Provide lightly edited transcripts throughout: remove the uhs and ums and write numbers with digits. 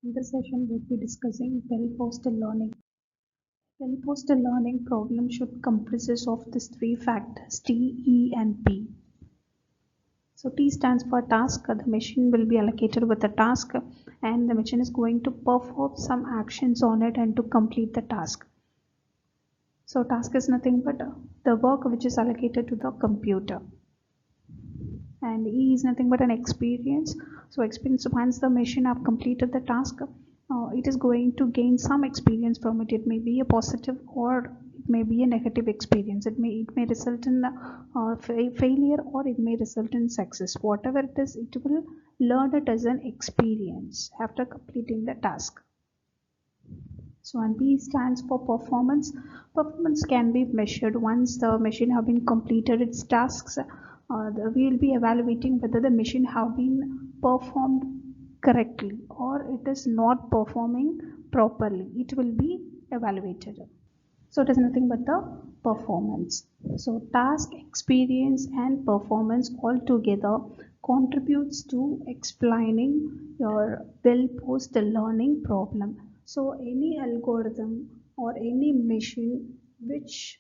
In this session, we'll be discussing well-posted learning. Well-posted learning problem should comprises of these three factors T, E, and P. So T stands for task. The machine will be allocated with a task, and the machine is going to perform some actions on it and to complete the task. So task is nothing but the work which is allocated to the computer. And E is nothing but an experience. So experience, once the machine have completed the task, it is going to gain some experience from it. It may be a positive or it may be a negative experience. It may result in failure, or it may result in success. Whatever it is, it will learn it as an experience after completing the task. So and P stands for performance. Performance can be measured once the machine have been completed its tasks. We will be evaluating whether the machine have been performed correctly or it is not performing properly. It will be evaluated. So it is nothing but the performance. So task, experience, and performance all together contributes to explaining your well-posed learning problem. So any algorithm or any machine which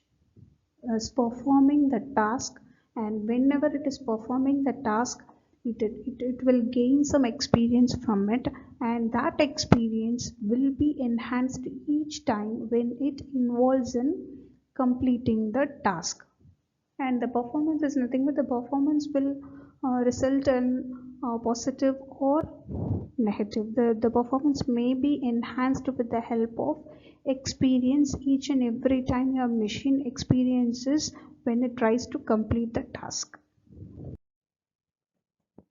is performing the task, and whenever it is performing the task, it will gain some experience from it, and that experience will be enhanced each time when it involves in completing the task. And the performance is nothing but the performance will result in positive or negative. The performance may be enhanced with the help of experience each and every time your machine experiences when it tries to complete the task.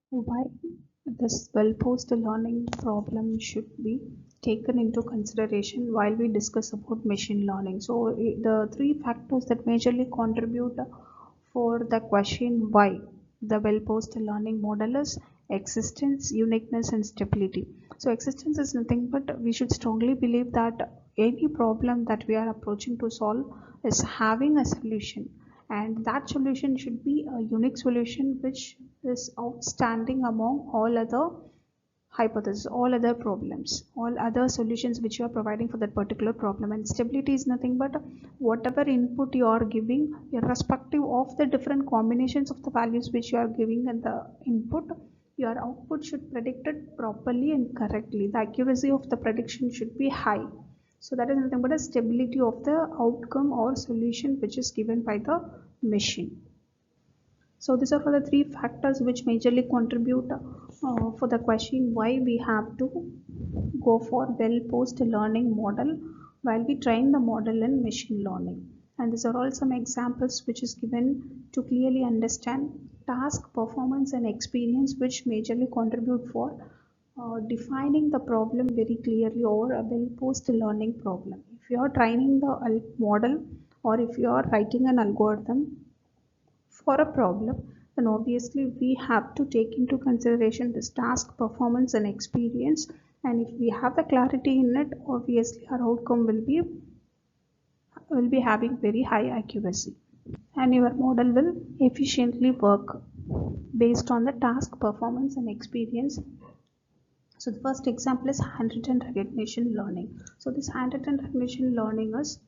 Why this well-posed learning problem should be taken into consideration while we discuss about machine learning. So the three factors that majorly contribute for the question why the well-posed learning model is existence, uniqueness, and stability. So existence is nothing but we should strongly believe that any problem that we are approaching to solve is having a solution, and that solution should be a unique solution which is outstanding among all other hypotheses, all other problems, all other solutions which you are providing for that particular problem. And stability is nothing but whatever input you are giving, irrespective of the different combinations of the values which you are giving and the input, your output should predict it properly and correctly. The accuracy of the prediction should be high. So that is nothing but a stability of the outcome or solution which is given by the machine. So these are for the three factors which majorly contribute for the question why we have to go for well-posed learning model while we train the model in machine learning. And these are all some examples which is given to clearly understand task, performance, and experience which majorly contribute for defining the problem very clearly or a well-posed learning problem. If you are training the model or if you are writing an algorithm for a problem, then obviously we have to take into consideration this task, performance, and experience. And if we have the clarity in it, obviously our outcome will be having very high accuracy, and your model will efficiently work based on the task, performance, and experience. So the first example is handwritten recognition learning. So this handwritten recognition learning is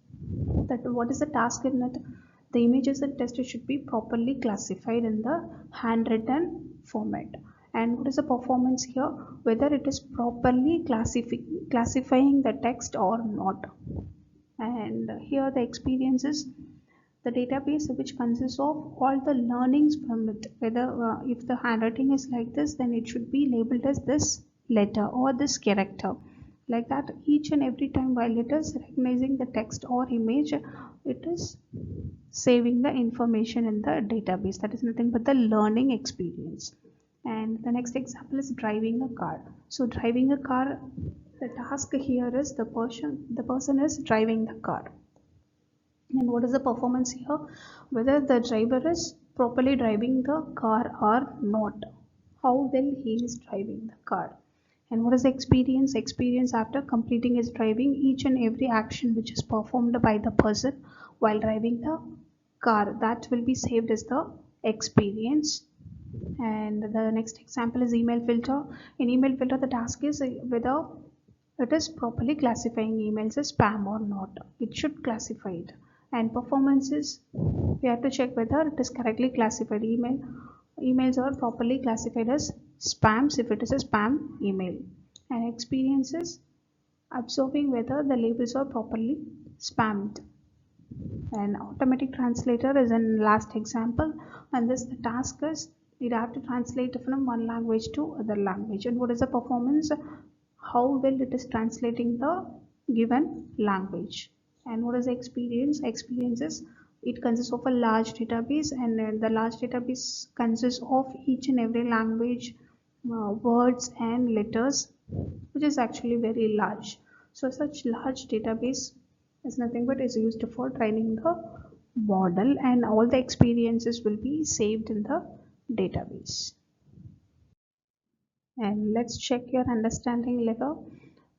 that what is the task in it? The images and text should be properly classified in the handwritten format. And what is the performance here? Whether it is properly classifying the text or not. And here the experience is the database which consists of all the learnings from it. Whether if the handwriting is like this, then it should be labeled as this letter or this character. Like that, each and every time while it is recognizing the text or image, it is saving the information in the database. That is nothing but the learning experience. And the next example is driving a car. So driving a car, the task here is the person is driving the car. And what is the performance here? Whether the driver is properly driving the car or not. How well he is driving the car. And what is the experience? Experience after completing his driving, each and every action which is performed by the person while driving the car, that will be saved as the experience. And the next example is email filter. In email filter, the task is whether it is properly classifying emails as spam or not. It should classify it. And performance is, we have to check whether it is correctly classified. Emails are properly classified as spams if it is a spam email. And experience is observing whether the labels are properly spammed. And automatic translator is in last example, and this the task is you have to translate from one language to other language. And what is the performance? How well it is translating the given language. And what is the experience? Experience is it consists of a large database, and the large database consists of each and every language, words and letters, which is actually very large. So such large database is nothing but is used for training the model, and all the experiences will be saved in the database. And let's check your understanding level.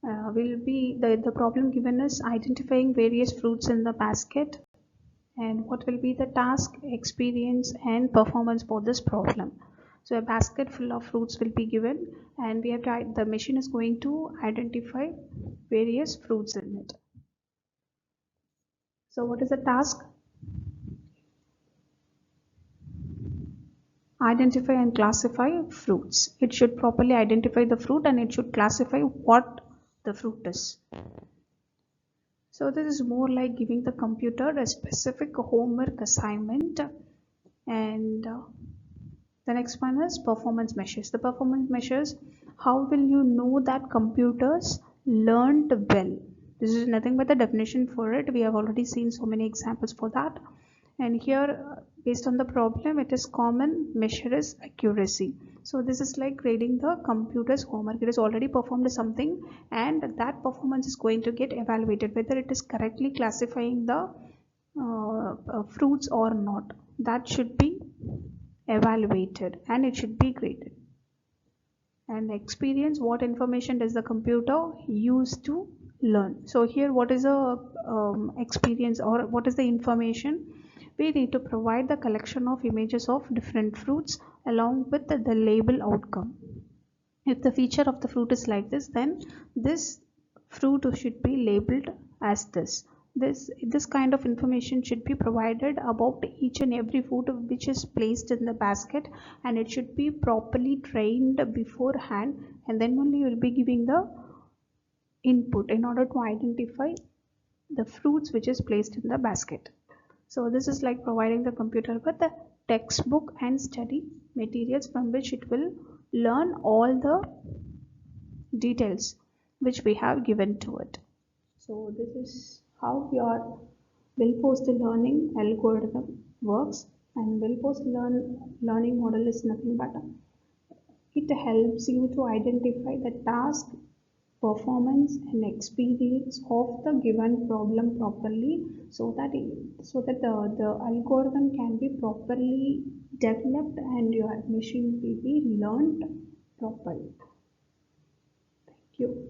Will be the problem given is identifying various fruits in the basket, and what will be the task, experience and performance for this problem. So a basket full of fruits will be given, and we have to, the machine is going to identify various fruits in it. So what is the task? Identify and classify fruits. It should properly identify the fruit and it should classify what the fruit is. So this is more like giving the computer a specific homework assignment. And the next one is performance measures. The performance measures, how will you know that computers learned well? This is nothing but the definition for it. We have already seen so many examples for that. And here, based on the problem, it is common measure is accuracy. So this is like grading the computer's homework. It has already performed something, and that performance is going to get evaluated whether it is correctly classifying the fruits or not. That should be evaluated and it should be graded. And experience, what information does the computer use to learn? So here, what is a experience, or what is the information? We need to provide the collection of images of different fruits along with the label outcome. If the feature of the fruit is like this, then this fruit should be labeled as this. This kind of information should be provided about each and every fruit which is placed in the basket, and it should be properly trained beforehand, and then only you will be giving the input in order to identify the fruits which is placed in the basket. So this is like providing the computer with the textbook and study materials from which it will learn all the details which we have given to it. So this is how your well-posed learning algorithm works. And well-posed learning model is nothing but it helps you to identify the task, performance and experience of the given problem properly, so that the algorithm can be properly developed and your machine will be learned properly. Thank you.